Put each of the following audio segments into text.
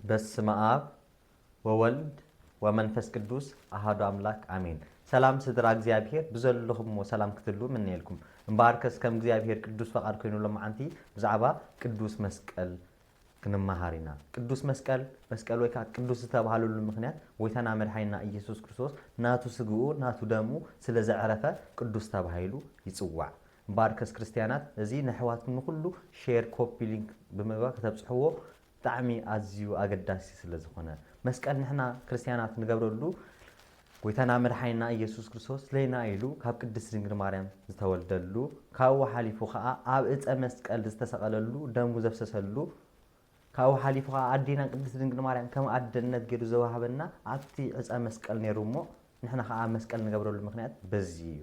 በስመ አብ ወወልድ ወመንፈስ ቅዱስ አሐዱ አምላክ አሜን። ሰላም ስድራ እግዚአብሔር ብዘለኹም ወሰላም ክትሉ ምን ይልኩም እምባርከስ ከም እግዚአብሔር ቅዱስ ፈቃድ ኮይኑ ለማዓንቲ ብዛዕባ ቅዱስ መስቀል ክንማሃሪና ቅዱስ መስቀል ወይካ ቅዱስ ዝተባሃለሉ ምክንያት ወይተና መድኃኒና ኢየሱስ ክርስቶስ ናቱ ስግኡ ናቱ ደሙ ስለ ዘዕረፈ ቅዱስ ተባሂሉ ይጽዋዕ። እምባርከስ ክርስቲያናት እዚ ንሕዋትኩም ሁሉ ሼር ኮፒ ሊንክ ብምግባር ከተብጽሕዎ ጣዕሚ ኣዝዩ ኣገዳሲ ስለ ዝኾነ መስቀል ንሕና ክርስቲያናት ንገብረሉ ወይተና መድኃኒና ኢየሱስ ክርስቶስ ለይና ኢሉ ካብ ቅድስት ድንግል ማርያም ዝተወልደሉ ካብኡ ሓሊፉ ከዓ ኣብ ዕፀ መስቀል ዝተሰቐለሉ ደሙ ዘፍሰሰሉ ካብኡ ሓሊፉ ከዓ ኣዴና ቅድስት ድንግል ማርያም ከም ኣደነት ገይሩ ዘዋሃበና ኣብቲ ዕፀ መስቀል ነይሩ እሞ ንሕና ከዓ መስቀል ንገብረሉ ምክንያት በዚ እዩ።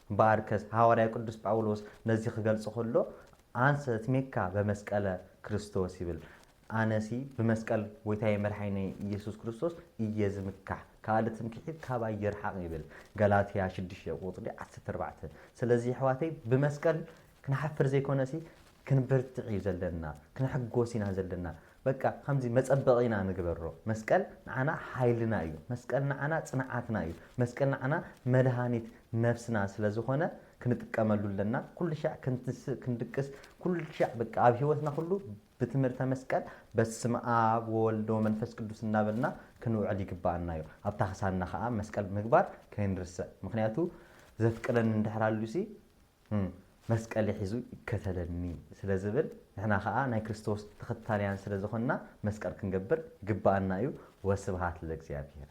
እምበኣርከስ ሐዋርያ ቅዱስ ጳውሎስ ነዚ ክገልጽ ከሎ አንሰ ትሜካ በመስቀለ ክርስቶስ ይብል ኣነሲ በመስቀል ወይታይ መድኃኒና ኢየሱስ ክርስቶስ እየዝምካሕ ካልእ ትምክሕት ካብ ይርሓቕ ይብል ገላትያ 6:14። ስለዚ ሕዋተይ በመስቀል ክንሓፍር ዘይኮነሲ ክንብርትዕ ዘለና ክንሕጎስ ኢና ዘለና በቃ ከምዚ መጸበቂና ንግበሮ መስቀል ንዓና ሓይልና እዩ። መስቀል ንዓና ጽንዓትና እዩ። መስቀል ንዓና መድኃኒት ነፍስና ስለ ዝኾነ ክንጥቀመሉ ለና ኩሉ ሻዕ ክንድቅስ ኩሉ ሻዕ በቃ ኣብ ህይወትና ሁሉ ብትምህርተ መስቀል በስመ አብ ወወልድ ወመንፈስ ቅዱስ እናበልና ክንውዕል ይግባአና እዩ። ኣብ ታኽሳና ከዓ መስቀል ምግባር ከይንርስዕ ምክንያቱ ዘፍቅረን እንድሕራሉሲ መስቀል ሒዙ ይከተለኒ ስለ ዝብል ንሕና ከዓ ናይ ክርስቶስ ተኸታልያን ስለ ዝኾንና መስቀል ክንገብር ይግባአና እዩ። ወስብሃት ለእግዚአብሔር።